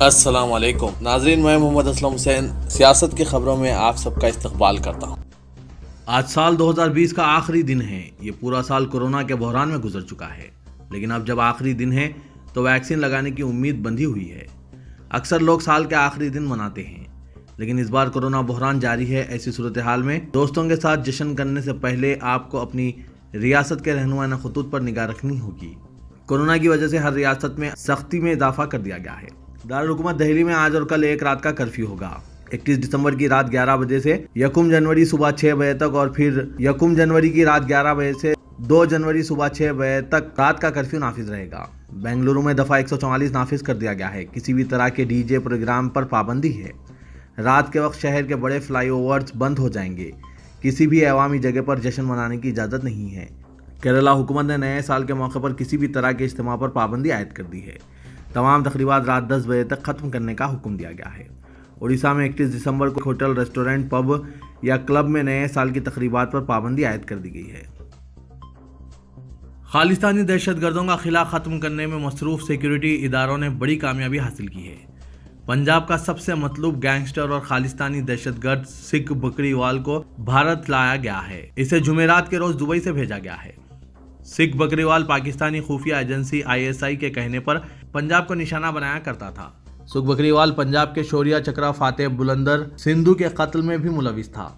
السلام علیکم ناظرین، میں محمد اسلم حسین سیاست کی خبروں میں آپ سب کا استقبال کرتا ہوں۔ آج سال 2020 کا آخری دن ہے۔ یہ پورا سال کورونا کے بحران میں گزر چکا ہے، لیکن اب جب آخری دن ہے تو ویکسین لگانے کی امید بندھی ہوئی ہے۔ اکثر لوگ سال کے آخری دن مناتے ہیں، لیکن اس بار کورونا بحران جاری ہے۔ ایسی صورتحال میں دوستوں کے ساتھ جشن کرنے سے پہلے آپ کو اپنی ریاست کے رہنمائی خطوط پر نگاہ رکھنی ہوگی۔ کورونا کی وجہ سے ہر ریاست میں سختی میں اضافہ کر دیا گیا ہے۔ دارالحکومت دہلی میں آج اور کل ایک رات کا کرفیو ہوگا۔ 31 دسمبر کی رات 11 بجے سے 1 جنوری صبح 6 بجے تک، اور پھر 1 جنوری کی رات 11 بجے سے 2 جنوری صبح 6 بجے تک رات کا کرفیو نافذ رہے گا۔ بنگلورو میں دفعہ 144 نافذ کر دیا گیا ہے۔ کسی بھی طرح کے ڈی جے پروگرام پر پابندی ہے۔ رات کے وقت شہر کے بڑے فلائی اوورز بند ہو جائیں گے۔ کسی بھی عوامی جگہ پر جشن منانے کی اجازت نہیں ہے۔ کیرالہ حکومت نے نئے سال کے موقع پر کسی بھی طرح کے اجتماع پر پابندی عائد کر دی ہے۔ تمام تقریبات رات 10 بجے تک ختم کرنے کا حکم دیا گیا ہے۔ اڑیسہ میں 31 دسمبر کو ہوٹل، ریسٹورنٹ، پب یا کلب میں نئے سال کی تقریبات پر پابندی عائد کر دی گئی ہے۔ خالصتانی دہشت گردوں کا خلا ختم کرنے میں مصروف سیکیورٹی اداروں نے بڑی کامیابی حاصل کی ہے۔ پنجاب کا سب سے مطلوب گینگسٹر اور خالصتانی دہشت گرد سکھ بکریوال کو بھارت لایا گیا ہے۔ اسے جمعرات کے روز دبئی سے بھیجا گیا ہے۔ سکھ بکریوال پاکستانی خفیہ ایجنسی ISI کے کہنے پر پنجاب کو نشانہ بنایا کرتا تھا۔ سکھ بکریوال پنجاب کے شوریہ چکرا فاتح بلندر سندھو کے قتل میں بھی ملوث تھا۔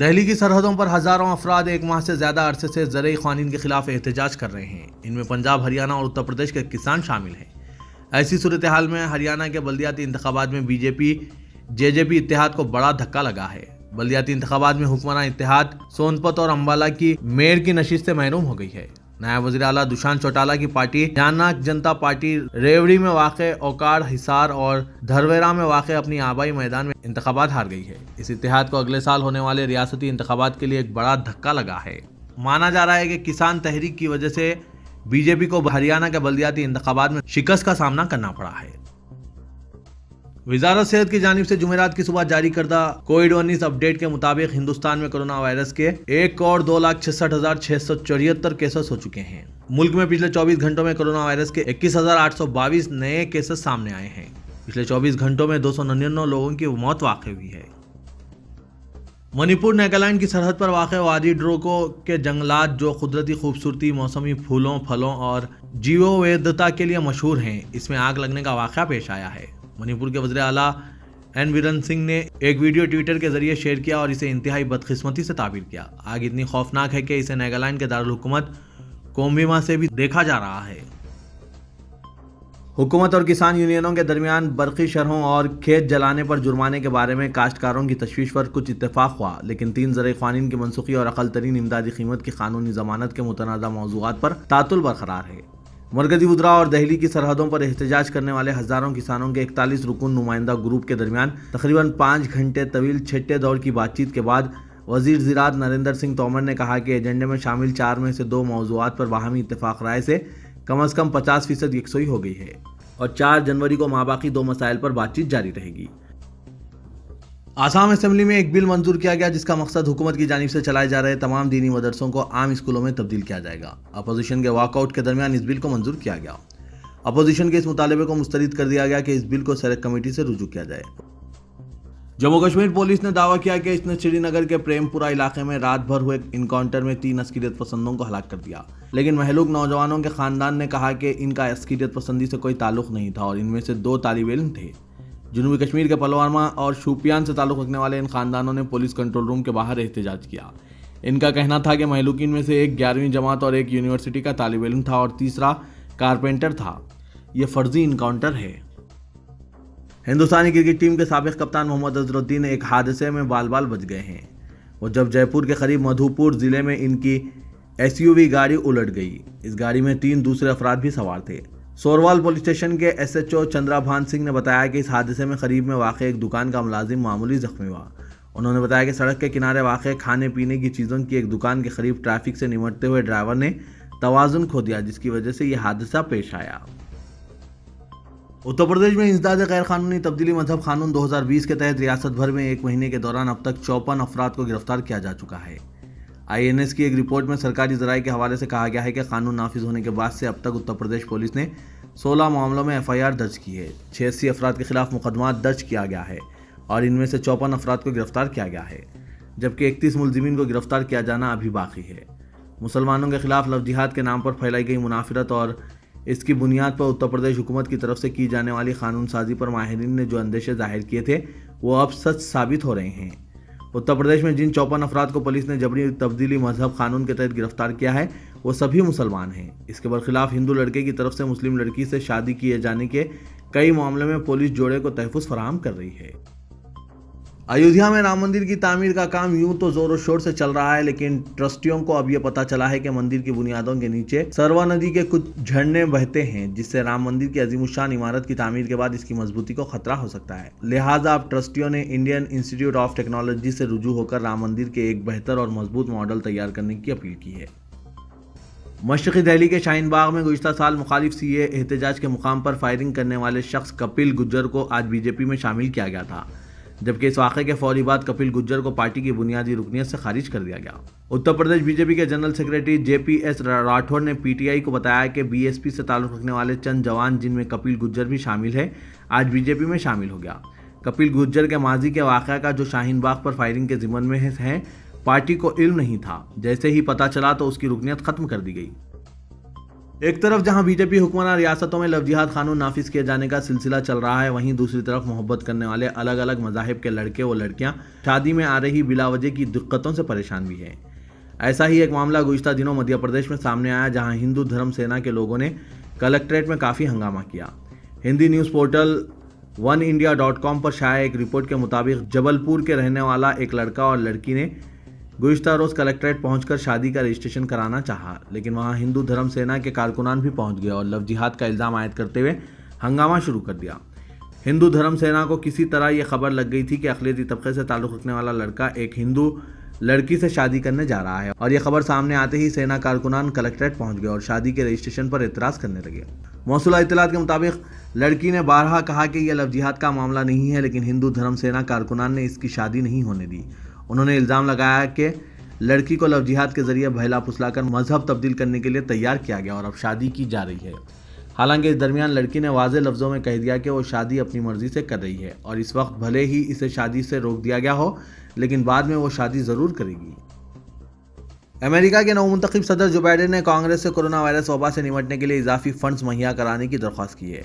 دہلی کی سرحدوں پر ہزاروں افراد ایک ماہ سے زیادہ عرصے سے زرعی قوانین کے خلاف احتجاج کر رہے ہیں۔ ان میں پنجاب، ہریانہ اور اتر پردیش کے کسان شامل ہیں۔ ایسی صورتحال میں ہریانہ کے بلدیاتی انتخابات میں BJP JJP اتحاد کو بڑا دھکا لگا ہے۔ بلدیاتی انتخابات میں حکمراں اتحاد سونپت اور امبالہ کی میئر کی نشست سے محروم ہو گئی ہے۔ نائب وزیر اعلیٰ دشانت چوٹالہ کی پارٹی جنتا جنتا پارٹی ریوڑی میں واقع اوکاڑ، حصار اور دھرویرا میں واقع اپنی آبائی میدان میں انتخابات ہار گئی ہے۔ اس اتحاد کو اگلے سال ہونے والے ریاستی انتخابات کے لیے ایک بڑا دھکا لگا ہے۔ مانا جا رہا ہے کہ کسان تحریک کی وجہ سے BJP کو ہریانہ کے بلدیاتی انتخابات میں شکست کا سامنا کرنا پڑا ہے۔ وزارت صحت کی جانب سے جمعرات کی صبح جاری کردہ کووڈ-19 اپ ڈیٹ کے مطابق ہندوستان میں کورونا وائرس کے 1,62,66,674 کیسز ہو چکے ہیں۔ ملک میں پچھلے 24 گھنٹوں میں کورونا وائرس کے 21,822 نئے کیسز سامنے آئے ہیں۔ پچھلے 24 گھنٹوں میں 299 لوگوں کی موت واقع ہوئی ہے۔ منی پور نیگالینڈ کی سرحد پر واقع وادی ڈروکو کے جنگلات، جو قدرتی خوبصورتی، موسمی پھولوں، پھلوں اور جیو ویدتا کے لیے مشہور ہیں، اس میں آگ لگنے کا واقعہ پیش آیا ہے۔ منی پور کے وزیر اعلیٰ این بیرن سنگھ نے ایک ویڈیو ٹویٹر کے ذریعے شیئر کیا اور اسے انتہائی بدقسمتی سے تعبیر کیا۔ آگ اتنی خوفناک ہے کہ اسے نیگالینڈ کے دارالحکومت کومبیما سے بھی دیکھا جا رہا ہے۔ حکومت اور کسان یونینوں کے درمیان برقی شرحوں اور کھیت جلانے پر جرمانے کے بارے میں کاشتکاروں کی تشویش پر کچھ اتفاق ہوا، لیکن 3 زرعی قوانین کی منسوخی اور اقل ترین امدادی قیمت کی قانونی ضمانت کے متنازع موضوعات پر تعطل برقرار ہے۔ مرکزی وزراء اور دہلی کی سرحدوں پر احتجاج کرنے والے ہزاروں کسانوں کے 41 رکن نمائندہ گروپ کے درمیان تقریباً 5 گھنٹے طویل چھٹے دور کی بات چیت کے بعد وزیر زراعت نریندر سنگھ تومر نے کہا کہ ایجنڈے میں شامل 4 میں سے 2 موضوعات پر باہمی اتفاق رائے سے کم از کم 50% یکسوئی ہو گئی ہے، اور 4 جنوری کو ماباقی 2 مسائل پر بات چیت جاری رہے گی۔ آسام اسمبلی میں ایک بل منظور کیا گیا جس کا مقصد حکومت کی جانب سے چلائے جا رہے تمام دینی مدرسوں کو عام اسکولوں میں تبدیل کیا جائے گا۔ اپوزیشن کے واک آؤٹ کے درمیان اس بل کو منظور کیا گیا۔ اپوزیشن کے اس مطالبے کو مسترد کر دیا گیا کہ اس بل کو سلیکٹ کمیٹی سے رجوع کیا جائے۔ جموں کشمیر پولیس نے دعویٰ کیا کہ اس نے سری نگر کے پریم پورہ علاقے میں رات بھر ہوئے انکاؤنٹر میں 3 عسکریت پسندوں کو ہلاک کر دیا، لیکن مہلوک نوجوانوں کے خاندان نے کہا کہ ان کا عسکریت پسندی سے کوئی تعلق نہیں تھا اور ان میں سے 2 طالب علم تھے۔ جنوبی کشمیر کے پلوامہ اور شوپیان سے تعلق رکھنے والے ان خاندانوں نے پولیس کنٹرول روم کے باہر احتجاج کیا۔ ان کا کہنا تھا کہ مہلوکین میں سے ایک 11ویں جماعت اور ایک یونیورسٹی کا طالب علم تھا اور تیسرا کارپینٹر تھا۔ یہ فرضی انکاؤنٹر ہے۔ ہندوستانی کرکٹ ٹیم کے سابق کپتان محمد اظہرالدین ایک حادثے میں بال بچ گئے ہیں۔ وہ جب جے پور کے قریب مدھو پور ضلع میں ان کی SUV گاڑی الٹ گئی۔ اس گاڑی میں 3 دوسرے افراد بھی سوار تھے۔ سوروال پولیس اسٹیشن کے SHO چندرا بھان سنگھ نے بتایا کہ اس حادثے میں قریب میں واقع ایک دکان کا ملازم معمولی زخمی ہوا۔ انہوں نے بتایا کہ سڑک کے کنارے واقع کھانے پینے کی چیزوں کی ایک دکان کے قریب ٹریفک سے نمٹتے ہوئے ڈرائیور نے توازن کھو دیا، جس کی وجہ سے یہ حادثہ پیش آیا۔ اتر پردیش میں انسداد غیر قانونی تبدیلی مذہب قانون 2020 کے تحت ریاست بھر میں 1 مہینے کے دوران اب تک 54 افراد کو گرفتار کیا جا چکا ہے۔ INS کی ایک رپورٹ میں سرکاری ذرائع کے حوالے سے کہا گیا ہے کہ قانون نافذ ہونے کے بعد سے اب تک اتر پردیش پولیس نے 16 معاملوں میں FIR درج کی ہے، 86 افراد کے خلاف مقدمات درج کیا گیا ہے اور ان میں سے 54 افراد کو گرفتار کیا گیا ہے، جبکہ 31 ملزمین کو گرفتار کیا جانا ابھی باقی ہے۔ مسلمانوں کے خلاف لو جہاد کے نام پر پھیلائی گئی منافرت اور اس کی بنیاد پر اتر پردیش حکومت کی طرف سے کی جانے والی قانون سازی پر ماہرین نے جو اندیشے ظاہر کیے تھے وہ اب سچ ثابت ہو رہے ہیں۔ اتر پردیش میں جن 54 افراد کو پولیس نے جبری تبدیلی مذہب قانون کے تحت گرفتار کیا ہے وہ سبھی مسلمان ہیں۔ اس کے برخلاف ہندو لڑکے کی طرف سے مسلم لڑکی سے شادی کیے جانے کے کئی معاملوں میں پولیس جوڑے کو تحفظ فراہم کر رہی ہے۔ ایودھیا میں رام مندر کی تعمیر کا کام یوں تو زور و شور سے چل رہا ہے، لیکن ٹرسٹیوں کو اب یہ پتا چلا ہے کہ مندر کی بنیادوں کے نیچے سروا ندی کے کچھ جھرنے بہتے ہیں، جس سے رام مندر کی عظیم الشان عمارت کی تعمیر کے بعد اس کی مضبوطی کو خطرہ ہو سکتا ہے۔ لہٰذا اب ٹرسٹیوں نے انڈین انسٹی ٹیوٹ آف ٹیکنالوجی سے رجوع ہو کر رام مندر کے ایک بہتر اور مضبوط ماڈل تیار کرنے کی اپیل کی ہے۔ مشرقی دہلی کے شاہین باغ میں گزشتہ سال مخالف CAA احتجاج کے مقام پر فائرنگ کرنے والے شخص کپل گجر کو آج BJP میں شامل کیا گیا تھا، جبکہ اس واقعے کے فوری بعد کپل گجر کو پارٹی کی بنیادی رکنیت سے خارج کر دیا گیا۔ اتر پردیش BJP کے جنرل سیکرٹری JPS راٹھور نے PTI کو بتایا کہ BSP سے تعلق رکھنے والے چند جوان جن میں کپل گجر بھی شامل ہے آج BJP میں شامل ہو گیا۔ کپل گجر کے ماضی کے واقعہ کا جو شاہین باغ پر فائرنگ کے ضمن میں ہے، پارٹی کو علم نہیں تھا، جیسے ہی پتہ چلا تو اس کی رکنیت ختم کر دی گئی۔ ایک طرف جہاں BJP حکمراں ریاستوں میں لو جہاد قانون نافذ کیے جانے کا سلسلہ چل رہا ہے، وہیں دوسری طرف محبت کرنے والے الگ الگ مذاہب کے لڑکے و لڑکیاں شادی میں آ رہی بلا وجہ کی دقتوں سے پریشان بھی ہیں۔ ایسا ہی ایک معاملہ گزشتہ دنوں مدھیہ پردیش میں سامنے آیا، جہاں ہندو دھرم سینا کے لوگوں نے کلکٹریٹ میں کافی ہنگامہ کیا۔ ہندی نیوز پورٹل oneindia.com پر شائع ایک رپورٹ کے مطابق جبل پور کے رہنے والا ایک لڑکا اور لڑکی نے گزشتہ روز کلکٹریٹ پہنچ کر شادی کا رجسٹریشن کرانا چاہا، لیکن وہاں ہندو دھرم سینا کے کارکنان بھی پہنچ گئے اور لو جہاد کا الزام عائد کرتے ہوئے ہنگامہ شروع کر دیا۔ ہندو دھرم سینا کو کسی طرح یہ خبر لگ گئی تھی کہ اقلیتی طبقے سے تعلق رکھنے والا لڑکا ایک ہندو لڑکی سے شادی کرنے جا رہا ہے، اور یہ خبر سامنے آتے ہی سینا کارکنان کلکٹریٹ پہنچ گئے اور شادی کے رجسٹریشن پر اعتراض کرنے لگے۔ موصولہ اطلاعات کے مطابق لڑکی نے بارہا کہا کہ یہ لو جہاد کا معاملہ نہیں ہے، لیکن ہندو دھرم سینا کارکنان نے اس کی شادی نہیں ہونے دی۔ انہوں نے الزام لگایا کہ لڑکی کو لو جہاد کے ذریعے بہلا پھسلا کر مذہب تبدیل کرنے کے لیے تیار کیا گیا اور اب شادی کی جا رہی ہے۔ حالانکہ اس درمیان لڑکی نے واضح لفظوں میں کہہ دیا کہ وہ شادی اپنی مرضی سے کر رہی ہے اور اس وقت بھلے ہی اسے شادی سے روک دیا گیا ہو، لیکن بعد میں وہ شادی ضرور کرے گی۔ امریکہ کے نومنتخب صدر جو بائیڈن نے کانگریس سے کورونا وائرس وبا سے نمٹنے کے لیے اضافی فنڈز مہیا کرانے کی درخواست کی ہے۔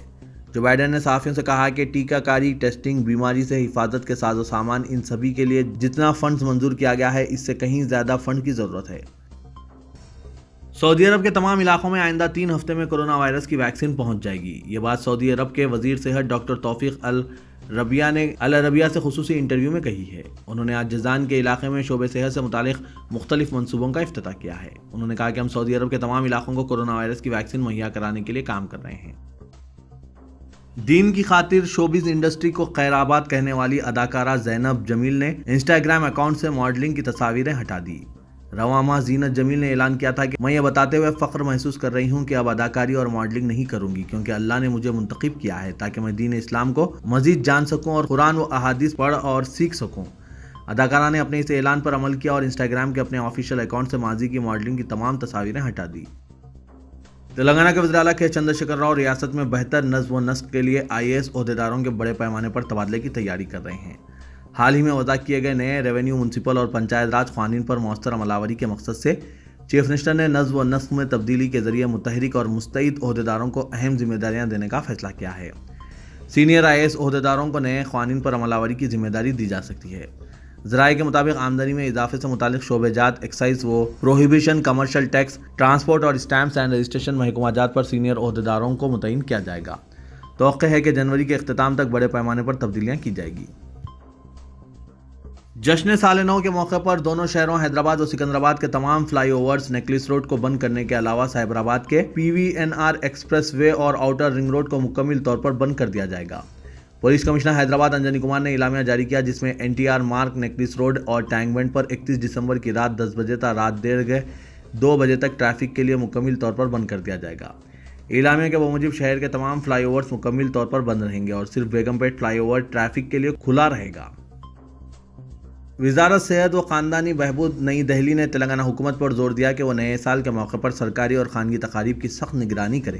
جو بائیڈن نے صحافیوں سے کہا کہ ٹیکہ کاری، ٹیسٹنگ، بیماری سے حفاظت کے ساز و سامان، ان سبھی کے لیے جتنا فنڈز منظور کیا گیا ہے اس سے کہیں زیادہ فنڈ کی ضرورت ہے۔ سعودی عرب کے تمام علاقوں میں آئندہ 3 ہفتے میں کورونا وائرس کی ویکسین پہنچ جائے گی۔ یہ بات سعودی عرب کے وزیر صحت ڈاکٹر توفیق العربیہ نے العربیہ سے خصوصی انٹرویو میں کہی ہے۔ انہوں نے آج جازان کے علاقے میں شعبہ صحت سے متعلق مختلف منصوبوں کا افتتاح کیا ہے۔ انہوں نے کہا کہ ہم سعودی عرب کے تمام علاقوں کو کورونا وائرس کی ویکسین مہیا کرانے کے لیے کام کر رہے ہیں۔ دین کی خاطر شوبز انڈسٹری کو خیر آباد کہنے والی اداکارہ زینب جمیل نے انسٹاگرام اکاؤنٹ سے ماڈلنگ کی تصاویریں ہٹا دی۔ رواں ماہ زینت جمیل نے اعلان کیا تھا کہ میں یہ بتاتے ہوئے فخر محسوس کر رہی ہوں کہ اب اداکاری اور ماڈلنگ نہیں کروں گی، کیونکہ اللہ نے مجھے منتخب کیا ہے تاکہ میں دین اسلام کو مزید جان سکوں اور قرآن و احادیث پڑھ اور سیکھ سکوں۔ اداکارہ نے اپنے اس اعلان پر عمل کیا اور انسٹاگرام کے اپنے آفیشیل اکاؤنٹ سے ماضی کی ماڈلنگ کی تمام تصاویریں ہٹا دی۔ تلنگانہ کے وزیر اعلیٰ کے چندر شیکھر راؤ ریاست میں بہتر نظم و نسق کے لیے IAS عہدیداروں کے بڑے پیمانے پر تبادلے کی تیاری کر رہے ہیں۔ حال ہی میں وضع کیے گئے نئے ریونیو، میونسپل اور پنچایت راج قوانین پر مؤثر عمل آوری کے مقصد سے چیف منسٹر نے نظم و نسق میں تبدیلی کے ذریعے متحرک اور مستعد عہدیداروں کو اہم ذمہ داریاں دینے کا فیصلہ کیا ہے۔ سینئر IAS عہدیداروں کو نئے قوانین پر عمل آوری کی ذمہ داری دی جا سکتی ہے۔ ذرائع کے مطابق آمدنی میں اضافے سے متعلق شعبہ جات، ایکسائز و پروہیبیشن، کمرشل ٹیکس، ٹرانسپورٹ اور اسٹیمپس اینڈ رجسٹریشن محکمہ جات پر سینئر عہدیداروں کو متعین کیا جائے گا۔ توقع ہے کہ جنوری کے اختتام تک بڑے پیمانے پر تبدیلیاں کی جائے گی۔ جشن سال نو کے موقع پر دونوں شہروں حیدرآباد و سکندرآباد کے تمام فلائی اوورز، نیکلس روڈ کو بند کرنے کے علاوہ سائبرآباد کے PVNR ایکسپریس وے اور آؤٹر رنگ روڈ کو مکمل طور پر بند کر دیا جائے گا۔ پولیس کمشنر حیدرآباد انجنی کمار نے اعلامیہ جاری کیا، جس میں NTR مارگ، نیکلس روڈ اور ٹینک بنڈ پر 31 دسمبر کی رات 10 بجے تا رات دیر گئے 2 بجے تک ٹریفک کے لیے مکمل طور پر بند کر دیا جائے گا۔ اعلامیہ کے بموجب شہر کے تمام فلائی اوورز مکمل طور پر بند رہیں گے اور صرف بیگم پیٹ فلائی اوور ٹریفک کے لیے کھلا رہے گا۔ وزارت صحت و خاندانی بہبود نئی دہلی نے تلنگانہ حکومت پر زور دیا کہ وہ نئے سال کے موقع پر سرکاری اور خانگی تقاریب کی سخت نگرانی کرے۔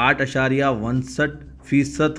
8.61%